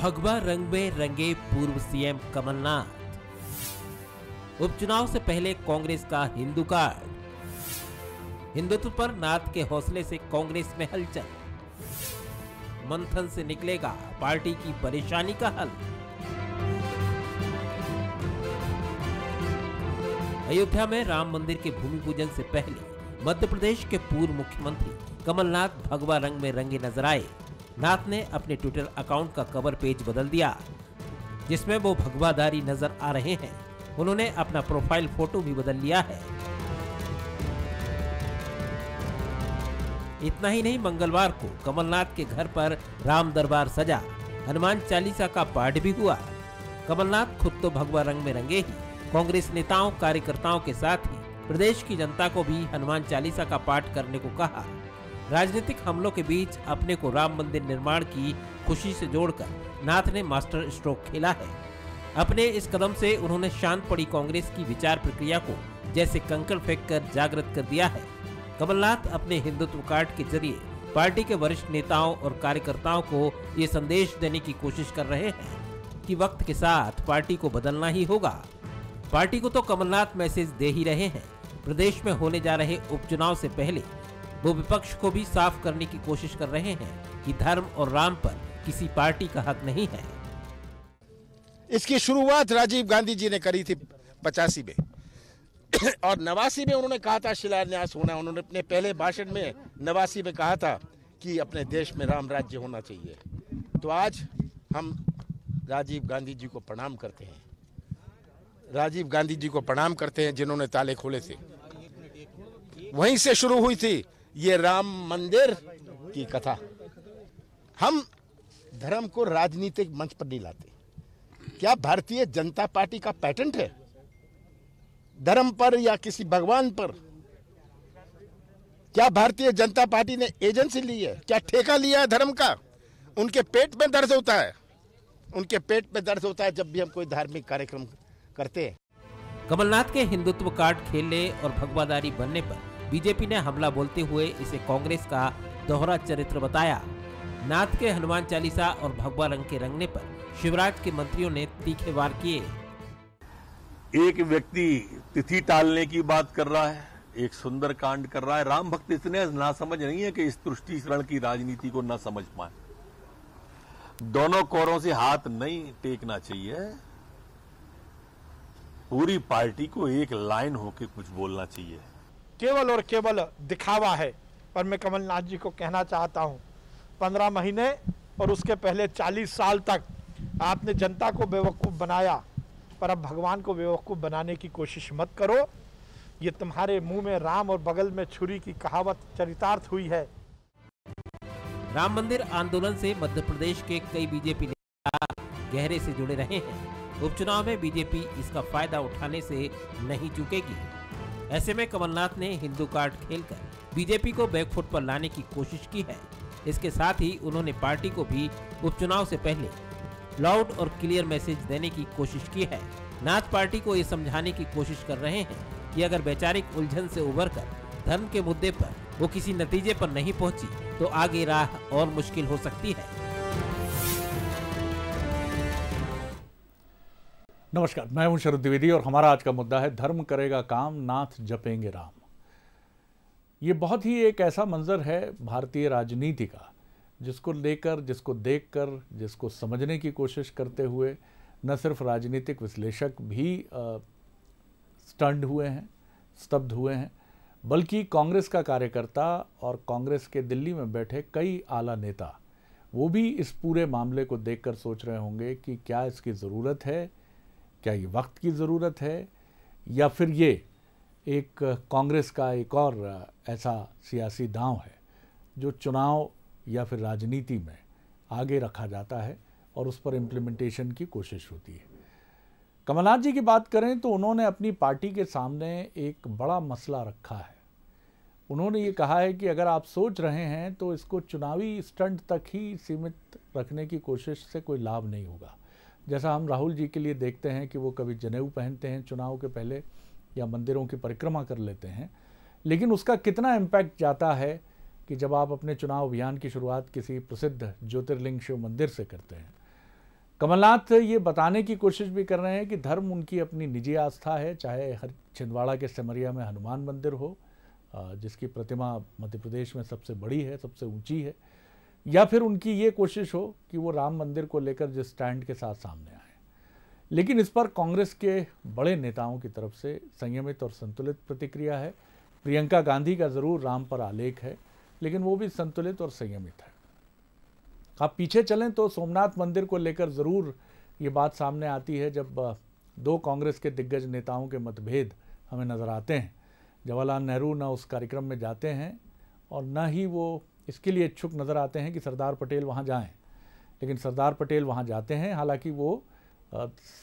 भगवा रंग में रंगे पूर्व सीएम कमलनाथ। उपचुनाव से पहले कांग्रेस का हिंदू कार्ड। हिंदुत्व पर नाथ के हौसले से कांग्रेस में हलचल। मंथन से निकलेगा पार्टी की परेशानी का हल। अयोध्या में राम मंदिर के भूमि पूजन से पहले मध्य प्रदेश के पूर्व मुख्यमंत्री कमलनाथ भगवा रंग में रंगे नजर आए। नाथ ने अपने ट्विटर अकाउंट का कवर पेज बदल दिया, जिसमें वो भगवाधारी नजर आ रहे हैं। उन्होंने अपना प्रोफाइल फोटो भी बदल लिया है। इतना ही नहीं, मंगलवार को कमलनाथ के घर पर राम दरबार सजा, हनुमान चालीसा का पाठ भी हुआ। कमलनाथ खुद तो भगवा रंग में रंगे ही, कांग्रेस नेताओं कार्यकर्ताओं के साथ ही प्रदेश की जनता को भी हनुमान चालीसा का पाठ करने को कहा। राजनीतिक हमलों के बीच अपने को राम मंदिर निर्माण की खुशी से जोड़कर नाथ ने मास्टर स्ट्रोक खेला है। अपने इस कदम से उन्होंने शांत पड़ी कांग्रेस की विचार प्रक्रिया को जैसे कंकड़ फेंककर जागृत कर दिया है। कमलनाथ अपने हिंदुत्व कार्ड के जरिए पार्टी के वरिष्ठ नेताओं और कार्यकर्ताओं को ये संदेश देने की कोशिश कर रहे हैं कि वक्त के साथ पार्टी को बदलना ही होगा। पार्टी को तो कमलनाथ मैसेज दे ही रहे हैं। प्रदेश में होने जा रहे उपचुनाव से पहले वो विपक्ष को भी साफ करने की कोशिश कर रहे हैं कि धर्म और राम पर किसी पार्टी का हक नहीं है। इसकी शुरुआत राजीव गांधी जी ने करी थी 85 में और 89 में उन्होंने कहा था शिलान्यास होना। उन्होंने अपने पहले भाषण में 89 में कहा था कि अपने देश में राम राज्य होना चाहिए। तो आज हम राजीव गांधी जी को प्रणाम करते हैं। राजीव गांधी जी को प्रणाम करते हैं जिन्होंने ताले खोले थे। वहीं से शुरू हुई थी ये राम मंदिर की कथा। हम धर्म को राजनीतिक मंच पर नहीं लाते। क्या भारतीय जनता पार्टी का पैटेंट है धर्म पर या किसी भगवान पर? क्या भारतीय जनता पार्टी ने एजेंसी ली है? क्या ठेका लिया है धर्म का? उनके पेट में दर्द होता है। उनके पेट में दर्द होता है जब भी हम कोई धार्मिक कार्यक्रम करते हैं। कमलनाथ के हिंदुत्व कार्ड खेलने और भगवाधारी बनने पर बीजेपी ने हमला बोलते हुए इसे कांग्रेस का दोहरा चरित्र बताया। नाथ के हनुमान चालीसा और भगवा रंग के रंगने पर शिवराज के मंत्रियों ने तीखे वार किए। एक व्यक्ति तिथि टालने की बात कर रहा है, एक सुंदर कांड कर रहा है। राम भक्त इतने नासमझ नहीं है कि इस तुष्टीकरण की राजनीति को न समझ पाए। दोनों कोरों से हाथ नहीं टेकना चाहिए। पूरी पार्टी को एक लाइन होके कुछ बोलना चाहिए। केवल और केवल दिखावा है। पर मैं कमलनाथ जी को कहना चाहता हूं, 15 महीने और उसके पहले 40 साल तक आपने जनता को बेवकूफ बनाया, पर अब भगवान को बेवकूफ बनाने की कोशिश मत करो। ये तुम्हारे मुंह में राम और बगल में छुरी की कहावत चरितार्थ हुई है। राम मंदिर आंदोलन से मध्य प्रदेश के कई बीजेपी नेता गहरे से जुड़े रहे हैं। उपचुनाव में बीजेपी इसका फायदा उठाने से नहीं चूकेगी। ऐसे में कमलनाथ ने हिंदू कार्ड खेलकर बीजेपी को बैकफुट पर लाने की कोशिश की है। इसके साथ ही उन्होंने पार्टी को भी उपचुनाव से पहले लाउड और क्लियर मैसेज देने की कोशिश की है। नाथ पार्टी को ये समझाने की कोशिश कर रहे हैं कि अगर वैचारिक उलझन से उबरकर धर्म के मुद्दे पर वो किसी नतीजे पर नहीं पहुंची तो आगे राह और मुश्किल हो सकती है। नमस्कार, मैं हूं शरद द्विवेदी और हमारा आज का मुद्दा है धर्म करेगा काम, नाथ जपेंगे राम। ये बहुत ही एक ऐसा मंजर है भारतीय राजनीति का, जिसको लेकर, जिसको देखकर, जिसको समझने की कोशिश करते हुए न सिर्फ राजनीतिक विश्लेषक भी स्टंड हुए हैं, स्तब्ध हुए हैं, बल्कि कांग्रेस का कार्यकर्ता और कांग्रेस के दिल्ली में बैठे कई आला नेता, वो भी इस पूरे मामले को देखकर सोच रहे होंगे कि क्या इसकी ज़रूरत है, क्या ये वक्त की ज़रूरत है, या फिर ये एक कांग्रेस का एक और ऐसा सियासी दांव है जो चुनाव या फिर राजनीति में आगे रखा जाता है और उस पर इम्प्लीमेंटेशन की कोशिश होती है। कमलनाथ जी की बात करें तो उन्होंने अपनी पार्टी के सामने एक बड़ा मसला रखा है। उन्होंने ये कहा है कि अगर आप सोच रहे हैं तो इसको चुनावी स्टंट तक ही सीमित रखने की कोशिश से कोई लाभ नहीं होगा। जैसा हम राहुल जी के लिए देखते हैं कि वो कभी जनेऊ पहनते हैं चुनाव के पहले या मंदिरों की परिक्रमा कर लेते हैं, लेकिन उसका कितना इम्पैक्ट जाता है कि जब आप अपने चुनाव अभियान की शुरुआत किसी प्रसिद्ध ज्योतिर्लिंग शिव मंदिर से करते हैं कमलनाथ ये बताने की कोशिश भी कर रहे हैं कि धर्म उनकी अपनी निजी आस्था है, चाहे हर छिंदवाड़ा के सिमरिया में हनुमान मंदिर हो, जिसकी प्रतिमा मध्य प्रदेश में सबसे बड़ी है, सबसे ऊंची है, या फिर उनकी ये कोशिश हो कि वो राम मंदिर को लेकर जिस स्टैंड के साथ सामने आए। लेकिन इस पर कांग्रेस के बड़े नेताओं की तरफ से संयमित और संतुलित प्रतिक्रिया है। प्रियंका गांधी का ज़रूर राम पर आलेख है, लेकिन वो भी संतुलित और संयमित है। आप पीछे चलें तो सोमनाथ मंदिर को लेकर ज़रूर ये बात सामने आती है, जब दो कांग्रेस के दिग्गज नेताओं के मतभेद हमें नज़र आते हैं। जवाहरलाल नेहरू न उस कार्यक्रम में जाते हैं और न ही वो इसके लिए इच्छुक नज़र आते हैं कि सरदार पटेल वहाँ जाएं, लेकिन सरदार पटेल वहाँ जाते हैं। हालांकि वो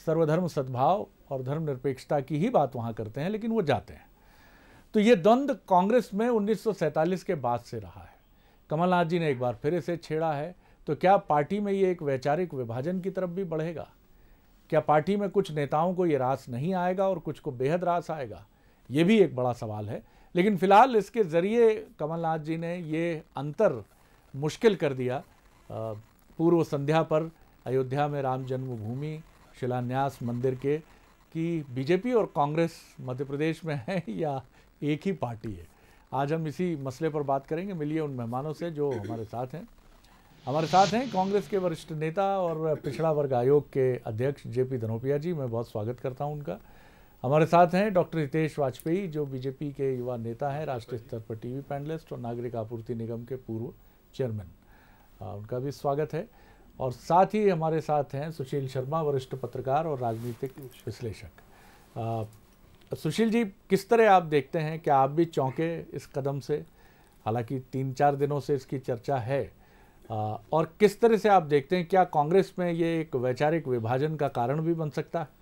सर्वधर्म सद्भाव और धर्मनिरपेक्षता की ही बात वहाँ करते हैं, लेकिन वो जाते हैं। तो ये द्वंद्व कांग्रेस में 1947 के बाद से रहा है। कमलनाथ जी ने एक बार फिर इसे छेड़ा है, तो क्या पार्टी में ये एक वैचारिक विभाजन की तरफ भी बढ़ेगा? क्या पार्टी में कुछ नेताओं को ये रास नहीं आएगा और कुछ को बेहद रास आएगा? ये भी एक बड़ा सवाल है। लेकिन फिलहाल इसके ज़रिए कमलनाथ जी ने ये अंतर मुश्किल कर दिया। पूर्व संध्या पर अयोध्या में राम जन्मभूमि शिलान्यास मंदिर के, कि बीजेपी और कांग्रेस मध्य प्रदेश में है या एक ही पार्टी है। आज हम इसी मसले पर बात करेंगे। मिलिए उन मेहमानों से जो हमारे साथ हैं। हमारे साथ हैं कांग्रेस के वरिष्ठ नेता और पिछड़ा वर्ग आयोग के अध्यक्ष जेपी धनोपिया जी, मैं बहुत स्वागत करता हूं उनका। हमारे साथ हैं डॉक्टर हितेश वाजपेयी, जो बीजेपी के युवा नेता हैं, राष्ट्रीय स्तर पर टीवी पैनलिस्ट और नागरिक आपूर्ति निगम के पूर्व चेयरमैन, उनका भी स्वागत है। और साथ ही हमारे साथ हैं सुशील शर्मा, वरिष्ठ पत्रकार और राजनीतिक विश्लेषक। सुशील जी, किस तरह आप देखते हैं, क्या आप भी चौंके इस कदम से? हालांकि 3-4 दिनों से इसकी चर्चा है, और किस तरह से आप देखते हैं, क्या कांग्रेस में ये एक वैचारिक विभाजन का कारण भी बन सकता है?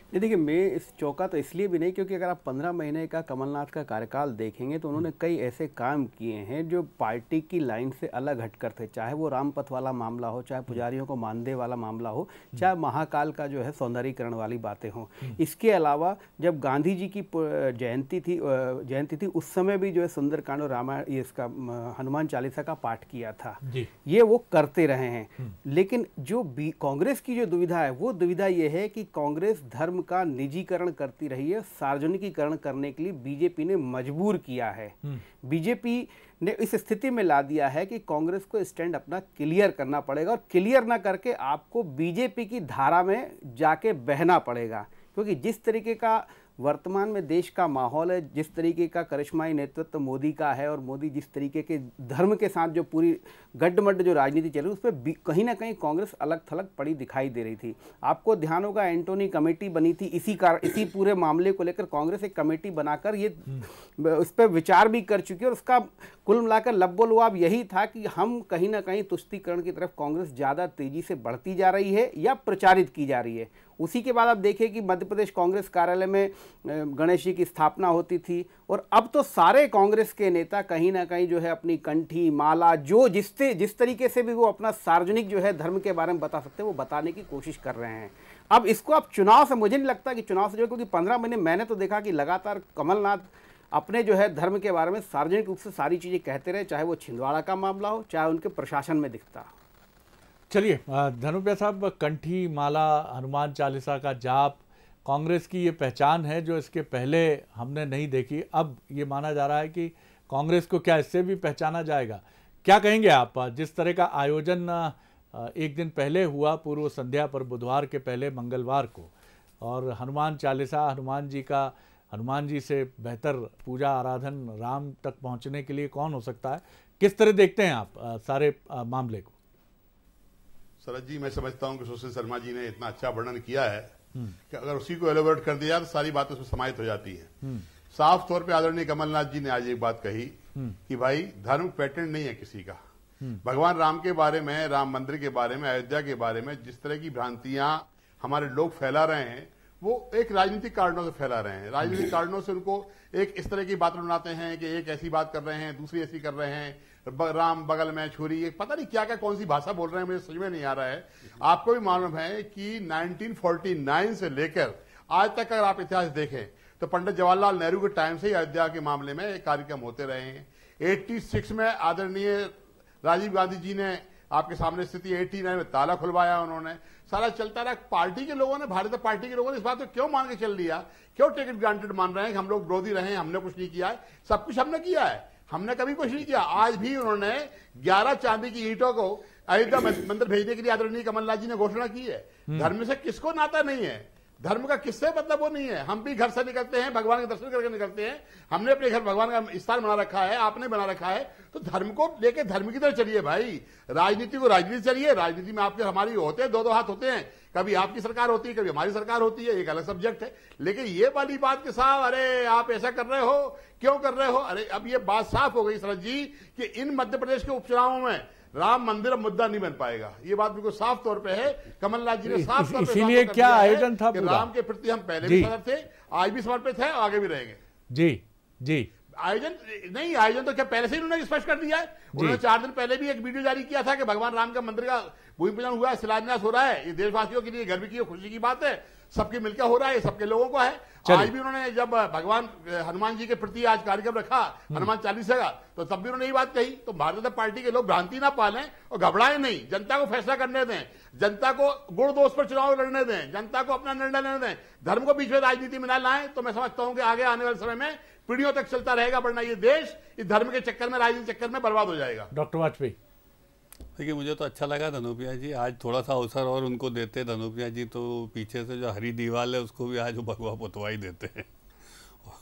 नहीं, देखिए, मैं इस चौंका तो इसलिए भी नहीं, क्योंकि अगर आप 15 महीने का कमलनाथ का कार्यकाल देखेंगे तो उन्होंने कई ऐसे काम किए हैं जो पार्टी की लाइन से अलग हटकर थे। चाहे वो रामपथ वाला मामला हो, चाहे पुजारियों को मानदेय वाला मामला हो, चाहे महाकाल का जो है सौंदर्यीकरण वाली बातें हों। इसके अलावा जब गांधी जी की जयंती थी उस समय भी जो है सुंदरकांड और रामायण, ये इसका हनुमान चालीसा का पाठ किया था। ये वो करते रहे हैं। लेकिन जो कांग्रेस की जो दुविधा है, वो दुविधा ये है कि कांग्रेस धर्म का निजीकरण करती रही है। सार्वजनिकीकरण करने के लिए बीजेपी ने मजबूर किया है। बीजेपी ने इस स्थिति में ला दिया है कि कांग्रेस को स्टैंड अपना क्लियर करना पड़ेगा, और क्लियर ना करके आपको बीजेपी की धारा में जाके बहना पड़ेगा। क्योंकि जिस तरीके का वर्तमान में देश का माहौल है, जिस तरीके का करिश्माई नेतृत्व मोदी का है, और मोदी जिस तरीके के धर्म के साथ जो पूरी गड्ढमड्ढ जो राजनीति चल रही है, उस पर कहीं ना कहीं कांग्रेस अलग थलग पड़ी दिखाई दे रही थी। आपको ध्यान होगा, एंटोनी कमेटी बनी थी इसी पूरे मामले को लेकर। कांग्रेस एक कमेटी बनाकर ये उस पर विचार भी कर चुकी है, और उसका कुल मिलाकर लब्बो-लुआब यही था कि हम कहीं ना कहीं तुष्टीकरण की तरफ कांग्रेस ज़्यादा तेजी से बढ़ती जा रही है या प्रचारित की जा रही है। उसी के बाद आप देखिए कि मध्य प्रदेश कांग्रेस कार्यालय में गणेश जी की स्थापना होती थी, और अब तो सारे कांग्रेस के नेता कहीं ना कहीं जो है अपनी कंठी माला, जो जिस तरीके से भी वो अपना सार्वजनिक जो है धर्म के बारे में बता सकते हैं, वो बताने की कोशिश कर रहे हैं। अब इसको आप चुनाव से, मुझे नहीं लगता कि चुनाव से जो, क्योंकि 15 महीने मैंने तो देखा कि लगातार कमलनाथ अपने जो है धर्म के बारे में सार्वजनिक रूप से सारी चीज़ें कहते रहे, चाहे वो छिंदवाड़ा का मामला हो, चाहे उनके प्रशासन में दिखता। चलिए धनुप्या साहब, कंठी माला, हनुमान चालीसा का जाप, कांग्रेस की ये पहचान है जो इसके पहले हमने नहीं देखी। अब ये माना जा रहा है कि कांग्रेस को क्या इससे भी पहचाना जाएगा? क्या कहेंगे आप? जिस तरह का आयोजन एक दिन पहले हुआ, पूर्व संध्या पर बुधवार के पहले मंगलवार को, और हनुमान चालीसा, हनुमान जी से बेहतर पूजा आराधन राम तक पहुंचने के लिए कौन हो सकता है? किस तरह देखते हैं आप सारे मामले को? शरद जी, मैं समझता हूं कि सुशील शर्मा जी ने इतना अच्छा वर्णन किया है कि अगर उसी को एलोबरेट कर दिया तो सारी बातें उसमें समाहित हो जाती है। साफ तौर पे आदरणीय कमलनाथ जी ने आज एक बात कही कि भाई धर्म पैटर्न नहीं है किसी का। भगवान राम के बारे में, राम मंदिर के बारे में, अयोध्या के बारे में जिस तरह की भ्रांतियां हमारे लोग फैला रहे हैं, वो एक राजनीतिक कारणों से फैला रहे हैं। राजनीतिक कारणों से उनको एक इस तरह की बात बनाते हैं कि एक ऐसी बात कर रहे हैं, दूसरी ऐसी कर रहे हैं, राम बगल में छुरी, एक पता नहीं क्या क्या कौन सी भाषा बोल रहे हैं, मुझे समझ में नहीं आ रहा है। आपको भी मालूम है कि 1949 से लेकर आज तक अगर आप इतिहास देखें तो पंडित जवाहरलाल नेहरू के टाइम से ही अयोध्या के मामले में कार्यक्रम होते रहे हैं। 86 में आदरणीय राजीव गांधी जी ने आपके सामने स्थिति 89 में ताला खुलवाया उन्होंने, सारा चलता रहा। पार्टी के लोगों ने, भारतीय पार्टी के लोगों ने इस बात को क्यों मान के चल दिया, क्यों टेक इट ग्रांटेड मान रहे हैं कि हम लोग विरोधी रहे हैं, हमने कुछ नहीं किया है? सब कुछ हमने किया है, हमने कभी कुछ नहीं किया। आज भी उन्होंने 11 चांदी की ईंटों को अयोध्या मंदिर भेजने के लिए आदरणीय कमलनाथ जी ने घोषणा की है। धर्म से किसको नाता नहीं है, धर्म का किससे मतलब वो नहीं है। हम भी घर से निकलते हैं, भगवान के दर्शन करके निकलते हैं, हमने अपने घर भगवान का स्थान बना रखा है, आपने बना रखा है। तो धर्म को लेके धर्म की तरह चलिए भाई, राजनीति को राजनीति चलिए। राजनीति में आपके हमारी होते हैं, दो हाथ होते हैं, कभी आपकी सरकार होती है, कभी हमारी सरकार होती है, एक अलग सब्जेक्ट है। लेकिन ये वाली बात के साथ, अरे आप ऐसा कर रहे हो, क्यों कर रहे हो? अरे अब ये बात साफ हो गई शरद जी कि इन मध्य प्रदेश के उपचुनावों में राम मंदिर अब मुद्दा नहीं बन पाएगा। ये बात बिल्कुल साफ तौर पे है। कमलनाथ जी ने साफ तौर पे इसीलिए क्या आयोजन था कि राम के प्रति हम पहले भी सजग थे, आज भी समर्पित है और आगे भी रहेंगे। जी जी, आयोजन नहीं, आयोजन तो क्या पहले से ही उन्होंने स्पष्ट कर दिया है। उन्होंने 4 दिन पहले भी एक वीडियो जारी किया था कि भगवान राम का मंदिर का भूमि पूजन हुआ है, शिलान्यास हो रहा है। ये देशवासियों के लिए गर्व की खुशी की बात है, सबके मिलकर हो रहा है, सबके लोगों को है। आज भी उन्होंने जब भगवान हनुमान जी के प्रति आज कार्यक्रम रखा हनुमान चालीसा का, तो तब भी उन्होंने यही बात कही। तो भारतीय जनता पार्टी के लोग भ्रांति ना पालें और घबराएं नहीं, जनता को फैसला करने दें, जनता को गुण दोष पर चुनाव लड़ने दें, जनता को अपना निर्णय लेने दें, धर्म को बीच में राजनीति में न लाएं। तो मैं समझता हूं कि आगे आने वाले समय में पीढ़ियों तक चलता रहेगा, वरना ये देश इस धर्म के चक्कर में, राजनीति चक्कर में बर्बाद हो जाएगा। डॉक्टर वाजपेयी, देखिए मुझे तो अच्छा लगा धनुपिया जी, आज थोड़ा सा अवसर और उनको देते धनुपिया जी, तो पीछे से जो हरी दीवार है उसको भी आज वो भगवा पुतवाई देते हैं।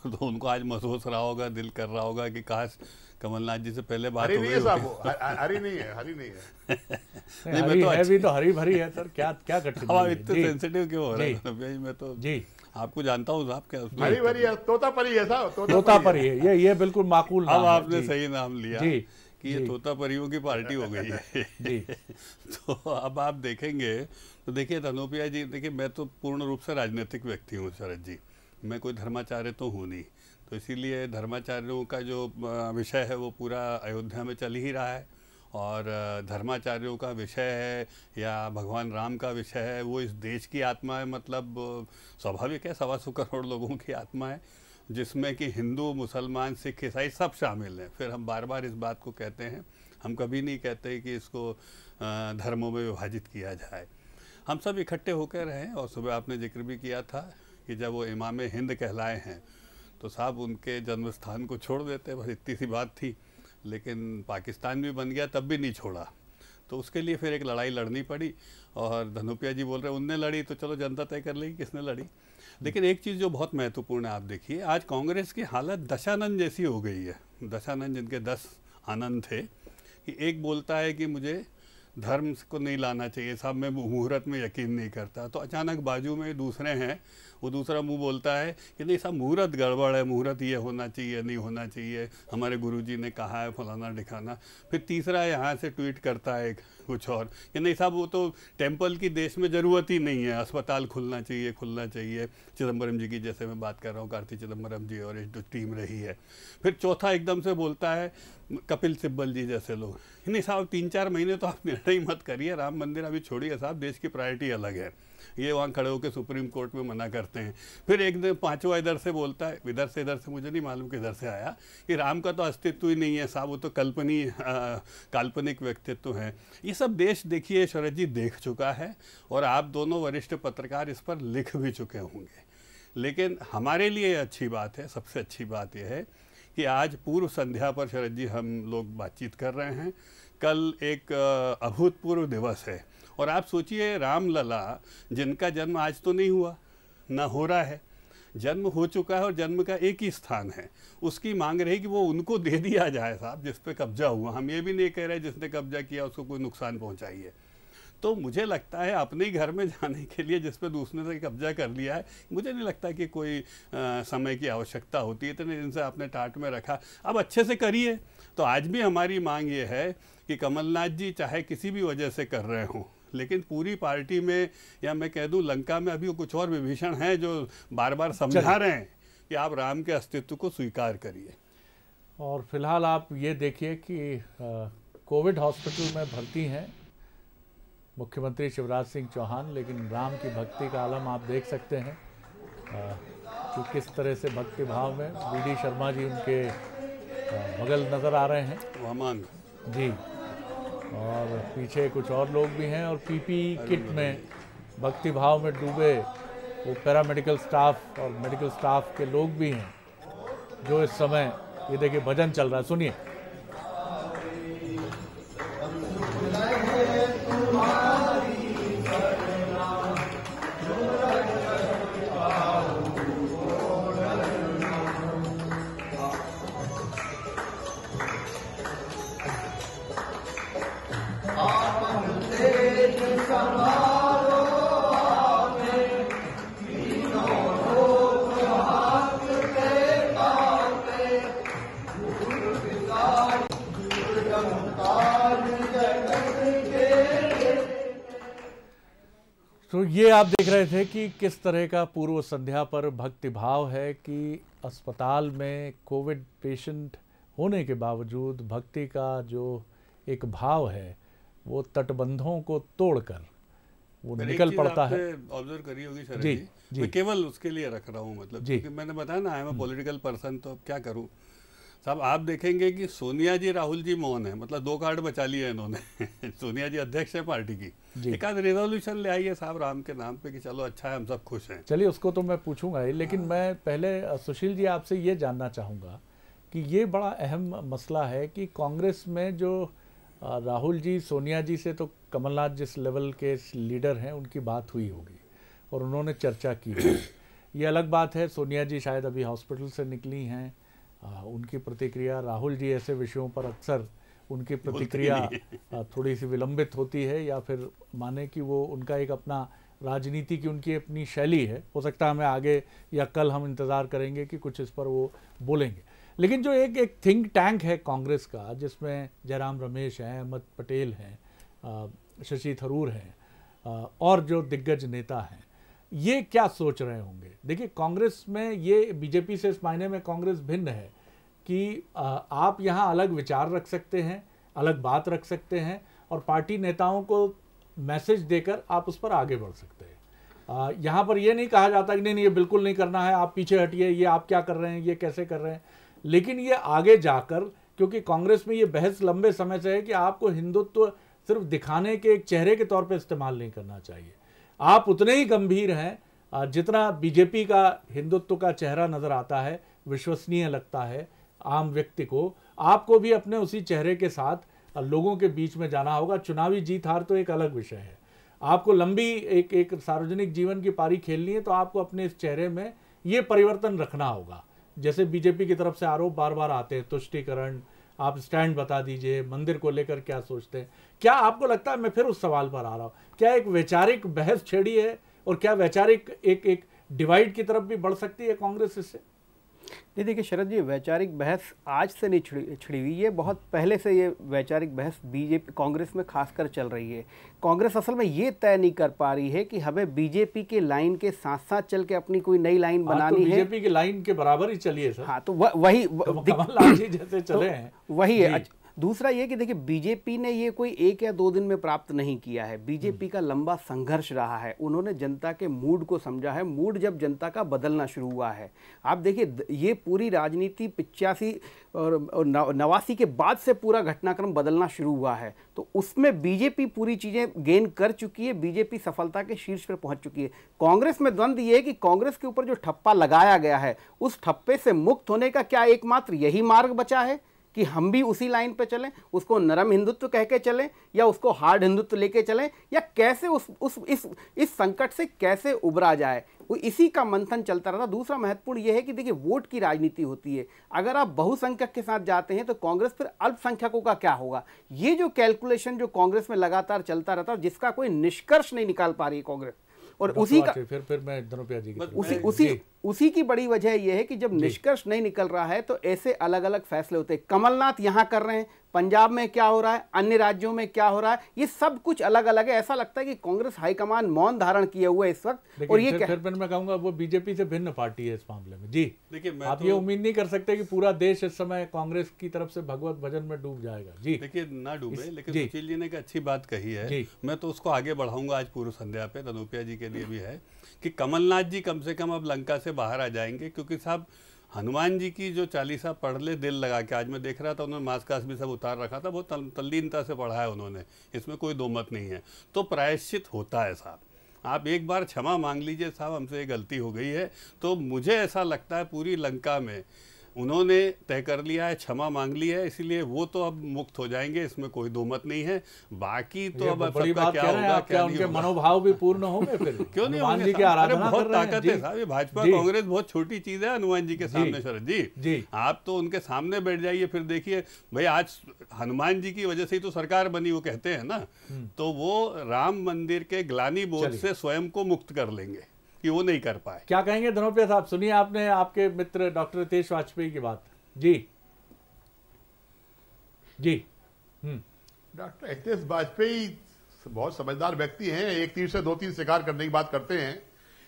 तो उनको आज महसूस रहा होगा, दिल कर रहा होगा कि काश कमलनाथ जी से पहले बात हो गई। हरी नहीं है, हरी नहीं है। नहीं, मैं तो है भी तो हरी भरी है सर, क्या क्या कठिन। अब इतने सेंसिटिव क्यों हो रहे हैं धनुपिया जी? मैं तो जी आपको जानता हूँ साहब, क्या हरी भरी है, तोता परी है साहब, तोता परी है, ये बिल्कुल माकूल। अब आपने सही नाम लिया जी कि ये तोता परियों की पार्टी हो गई है। जी तो अब आप देखेंगे तो देखिए धनुपिया जी, देखिए मैं तो पूर्ण रूप से राजनीतिक व्यक्ति हूँ शरद जी, मैं कोई धर्माचार्य तो हूँ नहीं। तो इसीलिए धर्माचार्यों का जो विषय है वो पूरा अयोध्या में चल ही रहा है, और धर्माचार्यों का विषय है या भगवान राम का विषय है, वो इस देश की आत्मा है। मतलब स्वाभाविक है, 125 करोड़ लोगों की आत्मा है, जिसमें कि हिंदू, मुसलमान, सिख, ईसाई सब शामिल हैं। फिर हम बार बार इस बात को कहते हैं, हम कभी नहीं कहते कि इसको धर्मों में विभाजित किया जाए। हम सब इकट्ठे होकर रहें। और सुबह आपने जिक्र भी किया था कि जब वो इमाम हिंद कहलाए हैं तो साहब उनके जन्म स्थान को छोड़ देते, बस इतनी सी बात थी। लेकिन पाकिस्तान भी बन गया तब भी नहीं छोड़ा, तो उसके लिए फिर एक लड़ाई लड़नी पड़ी। और धनुपिया जी बोल रहे हैं उनने लड़ी, तो चलो जनता तय कर लेगी किसने लड़ी। लेकिन एक चीज़ जो बहुत महत्वपूर्ण है, आप देखिए आज कांग्रेस की हालत दशानंद जैसी हो गई है। दशानंद जिनके 10 आनंद थे, कि एक बोलता है कि मुझे धर्म को नहीं लाना चाहिए साहब, मैं मुहूर्त में यकीन नहीं करता, तो अचानक बाजू में दूसरे हैं, वो दूसरा मुंह बोलता है कि नहीं साहब मुहूर्त गड़बड़ है, मुहूर्त ये होना चाहिए, नहीं होना चाहिए, हमारे गुरुजी ने कहा है फलाना ढिकाना। फिर तीसरा यहाँ से ट्वीट करता है कुछ और कि नहीं साहब वो तो टेम्पल की देश में ज़रूरत ही नहीं है, अस्पताल खुलना चाहिए, खुलना चाहिए। चिदम्बरम जी की जैसे मैं बात कर रहा हूँ, कार्ति चिदम्बरम जी और जो टीम रही है। फिर चौथा एकदम से बोलता है कपिल सिब्बल जी जैसे लोग, नहीं साहब 3-4 महीने तो आप निर्णय मत करिए, राम मंदिर अभी छोड़िए साहब, देश की प्रायोरिटी अलग है। ये वहाँ खड़े होकर सुप्रीम कोर्ट में मना करते हैं। फिर एक दिन पांचवा इधर से बोलता है, इधर से मुझे नहीं मालूम किधर से आया, कि राम का तो अस्तित्व ही नहीं है साहब, वो तो काल्पनिक व्यक्तित्व है। ये सब देश देखिए शरद जी देख चुका है, और आप दोनों वरिष्ठ पत्रकार इस पर लिख भी चुके होंगे। लेकिन हमारे लिए अच्छी बात है, सबसे अच्छी बात यह है कि आज पूर्व संध्या पर शरद जी हम लोग बातचीत कर रहे हैं। कल एक अभूतपूर्व दिवस है, और आप सोचिए रामलला जिनका जन्म आज तो नहीं हुआ, ना हो रहा है, जन्म हो चुका है और जन्म का एक ही स्थान है, उसकी मांग रही कि वो उनको दे दिया जाए साहब जिस पे कब्जा हुआ। हम ये भी नहीं कह रहे जिसने कब्जा किया उसको कोई नुकसान पहुंचाइए। तो मुझे लगता है अपने ही घर में जाने के लिए जिस पे दूसरे ने कब्जा कर लिया है, मुझे नहीं लगता कि कोई समय की आवश्यकता होती है। इतने दिन से आपने टाट में रखा, अब अच्छे से करिए। तो आज भी हमारी मांग ये है कि कमलनाथ जी चाहे किसी भी वजह से कर रहे हों, लेकिन पूरी पार्टी में, या मैं कह दूं लंका में अभी कुछ और विभीषण हैं जो बार बार समझा रहे हैं कि आप राम के अस्तित्व को स्वीकार करिए। और फिलहाल आप ये देखिए कि कोविड हॉस्पिटल में भर्ती हैं मुख्यमंत्री शिवराज सिंह चौहान, लेकिन राम की भक्ति का आलम आप देख सकते हैं कि किस तरह से भक्ति भाव में बीडी शर्मा जी उनके बगल नज़र आ रहे हैं। वामान जी, और पीछे कुछ और लोग भी हैं और पीपी किट में भक्ति भाव में डूबे वो पैरामेडिकल स्टाफ और मेडिकल स्टाफ के लोग भी हैं जो इस समय ये देखिए भजन चल रहा है, सुनिए। तो ये आप देख रहे थे कि किस तरह का पूर्व संध्या पर भक्तिभाव है कि अस्पताल में कोविड पेशेंट होने के बावजूद भक्ति का जो एक भाव है वो तटबंधों को तोड़कर वो निकल पड़ता है। ऑब्जर्व करी होगी शरद जी, मैं केवल उसके लिए रख रहा हूँ, मतलब क्योंकि मैंने बताया ना I am a political person, तो अब क्या करूँ साहब। आप देखेंगे कि सोनिया जी राहुल जी मौन है, मतलब 2 कार्ड बचा लिए इन्होंने सोनिया जी अध्यक्ष है पार्टी की, एक आध रेजोल्यूशन ले आइए साहब राम के नाम पे कि चलो अच्छा है हम सब खुश हैं। चलिए उसको तो मैं पूछूंगा ही, लेकिन मैं पहले सुशील जी आपसे ये जानना चाहूँगा कि ये बड़ा अहम मसला है कि कांग्रेस में जो राहुल जी सोनिया जी से तो कमलनाथ जिस लेवल के लीडर हैं उनकी बात हुई होगी और उन्होंने चर्चा की है। ये अलग बात है सोनिया जी शायद अभी हॉस्पिटल से निकली हैं, उनकी प्रतिक्रिया, राहुल जी ऐसे विषयों पर अक्सर उनकी प्रतिक्रिया थोड़ी सी विलंबित होती है या फिर माने कि वो उनका एक अपना राजनीति की उनकी अपनी शैली है। हो सकता है हमें आगे या कल हम इंतज़ार करेंगे कि कुछ इस पर वो बोलेंगे। लेकिन जो एक थिंक टैंक है कांग्रेस का जिसमें जयराम रमेश हैं, अहमद पटेल हैं, शशि थरूर हैं और जो दिग्गज नेता हैं, ये क्या सोच रहे होंगे? देखिए कांग्रेस में ये बीजेपी से इस मायने में कांग्रेस भिन्न है कि आप यहाँ अलग विचार रख सकते हैं, अलग बात रख सकते हैं और पार्टी नेताओं को मैसेज देकर आप उस पर आगे बढ़ सकते हैं। यहाँ पर ये नहीं कहा जाता कि नहीं ये बिल्कुल नहीं करना है, आप पीछे हटिए, ये आप क्या कर रहे हैं, ये कैसे कर रहे हैं। लेकिन ये आगे जाकर, क्योंकि कांग्रेस में ये बहस लंबे समय से है कि आपको हिंदुत्व सिर्फ दिखाने के एक चेहरे के तौर पर इस्तेमाल नहीं करना चाहिए, आप उतने ही गंभीर हैं जितना बीजेपी का हिंदुत्व का चेहरा नजर आता है, विश्वसनीय लगता है आम व्यक्ति को। आपको भी अपने उसी चेहरे के साथ लोगों के बीच में जाना होगा। चुनावी जीत हार तो एक अलग विषय है, आपको लंबी एक सार्वजनिक जीवन की पारी खेलनी है तो आपको अपने इस चेहरे में ये परिवर्तन रखना होगा। जैसे बीजेपी की तरफ से आरोप बार बार आते हैं, तुष्टीकरण, आप स्टैंड बता दीजिए, मंदिर को लेकर क्या सोचते हैं। क्या आपको लगता है, मैं फिर उस सवाल पर आ रहा हूँ, क्या एक वैचारिक बहस छेड़ी है और क्या वैचारिक एक डिवाइड की तरफ भी बढ़ सकती है कांग्रेस इससे? नहीं देखिए शरद जी, वैचारिक बहस आज से नहीं छिड़ी हुई है, बहुत पहले से ये वैचारिक बहस बीजेपी कांग्रेस में खासकर चल रही है। कांग्रेस असल में ये तय नहीं कर पा रही है कि हमें बीजेपी के लाइन के साथ साथ चल के अपनी कोई नई लाइन बनानी है। बीजेपी की लाइन के बराबर ही चलिए सर। हाँ तो वही कमलनाथ जी जैसे चले हैं वही है। दूसरा ये कि देखिए बीजेपी ने ये कोई 1 या 2 दिन में प्राप्त नहीं किया है, बीजेपी का लंबा संघर्ष रहा है। उन्होंने जनता के मूड को समझा है, मूड जब जनता का बदलना शुरू हुआ है। आप देखिए ये पूरी राजनीति 85 और 89 के बाद से पूरा घटनाक्रम बदलना शुरू हुआ है, तो उसमें बीजेपी पूरी चीज़ें गेन कर चुकी है, बीजेपी सफलता के शीर्ष पर पहुंच चुकी है। कांग्रेस में द्वंद्व ये है कि कांग्रेस के ऊपर जो ठप्पा लगाया गया है उस ठप्पे से मुक्त होने का क्या एकमात्र यही मार्ग बचा है कि हम भी उसी लाइन पे चलें, उसको नरम हिंदुत्व कह के चलें या उसको हार्ड हिंदुत्व लेके चलें, या कैसे इस संकट से कैसे उबरा जाए, वो इसी का मंथन चलता रहता। दूसरा महत्वपूर्ण यह है कि देखिए वोट की राजनीति होती है, अगर आप बहुसंख्यक के साथ जाते हैं तो कांग्रेस फिर अल्पसंख्यकों का क्या होगा, ये जो कैलकुलेशन जो कांग्रेस में लगातार चलता रहता है जिसका कोई निष्कर्ष नहीं निकाल पा रही है कांग्रेस। और उसी का फिर मैं धनुप्रिया जी की उसी की बड़ी वजह यह है कि जब निष्कर्ष नहीं निकल रहा है तो ऐसे अलग अलग फैसले होते हैं। कमलनाथ यहां कर रहे हैं, पंजाब में क्या हो रहा है, अन्य राज्यों में क्या हो रहा है, ये सब कुछ अलग अलग है। ऐसा लगता है कि कांग्रेस हाईकमान मौन धारण किए हुए इस वक्त। और ये फिर मैं कहूंगा वो बीजेपी से भिन्न पार्टी है इस मामले में। जी देखिए, आप ये उम्मीद नहीं कर सकते कि पूरा देश इस समय कांग्रेस की तरफ से भगवत भजन में डूब जाएगा। जी देखिए ना डूबे, लेकिन सुशील जी ने एक अच्छी बात कही है, मैं तो उसको आगे बढ़ाऊंगा आज पूर्व संध्या पे, धनुप्रिया जी के लिए भी है कि कमलनाथ जी कम से कम अब लंका से बाहर आ जाएंगे, क्योंकि साहब हनुमान जी की जो चालीसा पढ़ ले दिल लगा के, आज मैं देख रहा था उन्होंने मास्क भी सब उतार रखा था, बहुत तल्लीनता से पढ़ा है उन्होंने, इसमें कोई दो मत नहीं है। तो प्रायश्चित होता है साहब, आप एक बार क्षमा मांग लीजिए साहब, हमसे ये गलती हो गई है। तो मुझे ऐसा लगता है पूरी लंका में उन्होंने तय कर लिया है, क्षमा मांग ली है, इसीलिए वो तो अब मुक्त हो जाएंगे, इसमें कोई दो मत नहीं है। बाकी तो अब बड़ी सबका बात क्या कह रहे हैं होगा, आप, क्या उनके मनोभाव भी पूर्ण होंगे फिर? क्यों नहीं हनुमान होंगे जी की साहब? आराधना बहुत कर रहे हैं। ताकत है साहब, ये भाजपा कांग्रेस बहुत छोटी चीज है हनुमान जी के सामने शरद जी। आप तो उनके सामने बैठ जाइए, फिर देखिए भाई आज हनुमान जी की वजह से ही तो सरकार बनी, वो कहते हैं ना, तो वो राम मंदिर के ग्लानि बोझ से स्वयं को मुक्त कर लेंगे कि वो नहीं कर पाए। क्या कहेंगे धनोपिया साहब? सुनिए आपने आपके मित्र डॉक्टर हितेश वाजपेयी की बात। जी जी। डॉक्टर हितेश वाजपेयी बहुत समझदार व्यक्ति हैं, एक तीर से दो तीर शिकार करने की बात करते हैं।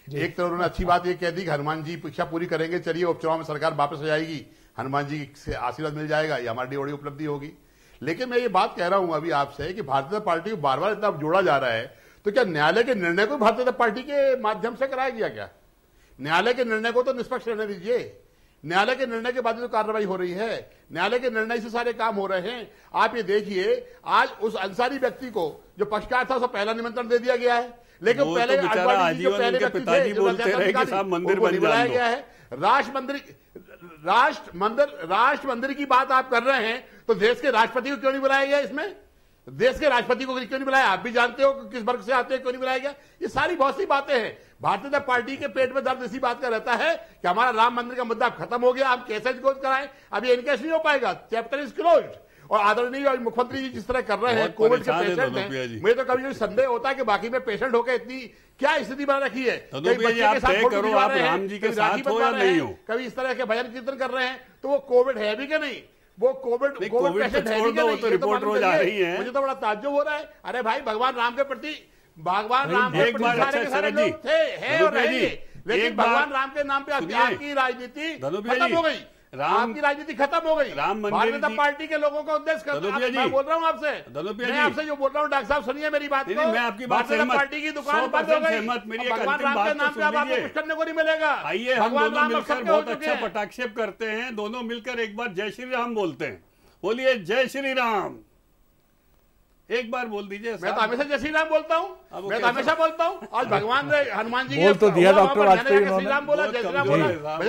एक तरफ उन्होंने अच्छी बात ये कह दी कि हनुमान जी परीक्षा पूरी करेंगे, चलिए उपचुनाव में सरकार वापस आ जाएगी, हनुमान जी से आशीर्वाद मिल जाएगा, ये हमारी बड़ी उपलब्धि होगी। लेकिन मैं ये बात कह रहा हूं अभी आपसे कि भारतीय जनता पार्टी को बार बार इतना जोड़ा जा रहा है, तो क्या न्यायालय के निर्णय को भारतीय जनता पार्टी के माध्यम से कराया गया क्या? न्यायालय के निर्णय को तो निष्पक्ष रहने दीजिए। न्यायालय के निर्णय के बाद जो कार्रवाई हो रही है, न्यायालय के निर्णय से सारे काम हो रहे हैं। आप ये देखिए, आज उस अंसारी व्यक्ति को जो पक्षकार था उसको पहला निमंत्रण दे दिया गया है, लेकिन पहले आडवाणी जी जो पहले व्यक्ति थे जो मंदिर बन बुलाया गया है। राष्ट्र मंदिर की बात आप कर रहे हैं, तो देश के राष्ट्रपति को क्यों नहीं बुलाया गया? इसमें देश के राष्ट्रपति को क्यों नहीं बुलाया? आप भी जानते हो किस वर्ग से आते हैं, क्यों नहीं बुलाया गया? ये सारी बहुत सी बातें हैं। भारतीय जनता पार्टी के पेट में दर्द इसी बात का रहता है कि हमारा राम मंदिर का मुद्दा खत्म हो गया, हम कैसे इनकोज कराएं? अभी इनकेस नहीं हो पाएगा, चैप्टर इज क्लोज्ड। और आदरणीय मुख्यमंत्री जी जिस तरह कर रहे हैं, कोविड के पेशेंट हैं, मुझे तो कभी कभी संदेह होता है कि बाकी में पेशेंट होकर इतनी क्या स्थिति बना रखी है। कभी बच्चे के साथ फोटो खिंचवा रहे हैं, कभी राखी बंधवा रहे हैं, कभी इस तरह के भजन कीर्तन कर रहे हैं, तो वो कोविड है भी कि नहीं? वो कोविड पेशेंट है भी कि नहीं? रिपोर्ट रोज आ रही है। मुझे तो बड़ा ताज्जुब हो रहा है। अरे भाई, भगवान राम के प्रति सारे लोग थे, हैं और रहेंगे, लेकिन भगवान राम के नाम पे आपकी राजनीति खत्म हो गई। आपकी राजनीति खत्म हो गई। भारतीय जनता पार्टी के लोगों का उद्देश्य मैं बोल रहा हूँ आपसे, मैं आपसे जो बोल रहा हूँ, डॉक्टर साहब सुनिए मेरी बात को। मैं आपकी बात से पार्टी की दुकान बंद हो गई, भगवान राम के नाम पे आपको कुछ करने को नहीं मिलेगा। आइए हम दोनों मिलकर बहुत अच्छा पटाक्षेप करते हैं, दोनों मिलकर एक बार जय श्री राम बोलते हैं। बोलिए जय श्री राम, एक बार बोल दीजिए। मैं तो हमेशा जय श्री राम बोलता हूँ, मैं तो हमेशा बोलता हूँ। आज भगवान ने हनुमान जी बोल तो दिया डॉक्टर वाजपेयी उन्होंने,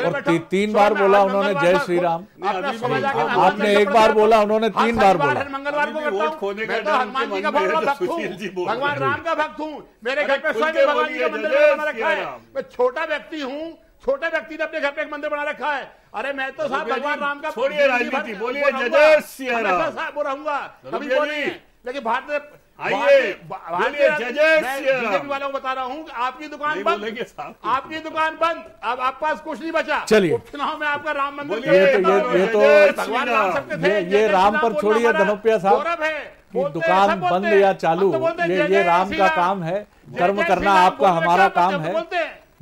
और 3 बार बोला उन्होंने जय श्री राम। आपने एक बार बोला, उन्होंने 3 बार बोला। मंगलवार को करता हूँ, मैं तो हनुमान जी का बहुत भक्त हूँ, भगवान राम का भक्त हूँ। मेरे घर पे स्वयं भगवान जी का मंदिर बना रखा है। मैं छोटा व्यक्ति हूँ, छोटे व्यक्ति ने अपने घर पे एक मंदिर बना रखा है। अरे मैं तो साहब भगवान राम का छोड़िए राजनीति, बोलिए जय श्री राम साहब रहूंगा, कभी बोलिए। लेकिन भारतीय बीजेपी वालों को बता रहा हूँ, आपकी दुकान बंद, आपकी दुकान बंद, अब आप पास कुछ नहीं बचा। चलिए, उपचुनाव में आपका राम मंदिर भगवान राम सबके थे, ये राम पर छोड़िए धनोपिया साहब कि दुकान बंद या चालू, ये राम का काम है, कर्म करना आपका हमारा काम है।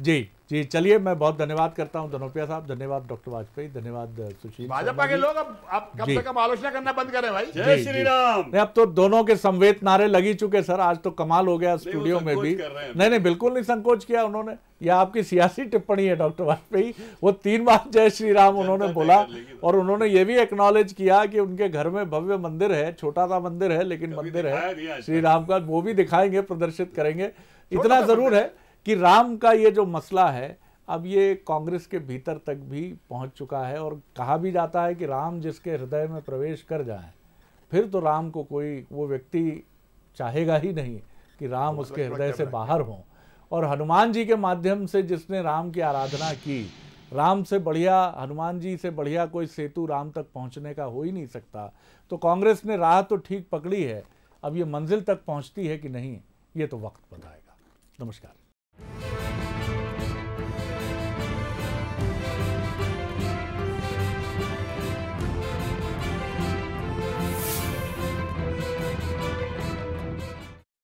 जी जी, चलिए मैं बहुत धन्यवाद करता हूं धनोपिया साहब, धन्यवाद डॉक्टर वाजपेयी, धन्यवाद सुशील। भाजपा के लोग अब कम से कम आलोचना करना बंद करें भाई। जय श्री राम। नहीं, अब तो दोनों के संवेद नारे लगी चुके सर, आज तो कमाल हो गया स्टूडियो में भी। नहीं, बिल्कुल नहीं संकोच किया उन्होंने, यह आपकी सियासी टिप्पणी है डॉक्टर वाजपेयी। वो 3 बार जय श्री राम उन्होंने बोला, और उन्होंने ये भी एक्नॉलेज किया कि उनके घर में भव्य मंदिर है, छोटा सा मंदिर है लेकिन मंदिर है श्री राम का, वो भी दिखाएंगे, प्रदर्शित करेंगे। इतना जरूर है कि राम का ये जो मसला है अब ये कांग्रेस के भीतर तक भी पहुंच चुका है, और कहा भी जाता है कि राम जिसके हृदय में प्रवेश कर जाए फिर तो राम को कोई वो व्यक्ति चाहेगा ही नहीं कि राम उसके हृदय से बाहर हो। और हनुमान जी के माध्यम से जिसने राम की आराधना की, राम से बढ़िया, हनुमान जी से बढ़िया कोई सेतु राम तक पहुंचने का हो ही नहीं सकता। तो कांग्रेस ने राह तो ठीक पकड़ी है, अब ये मंजिल तक पहुंचती है कि नहीं, ये तो वक्त बताएगा। नमस्कार।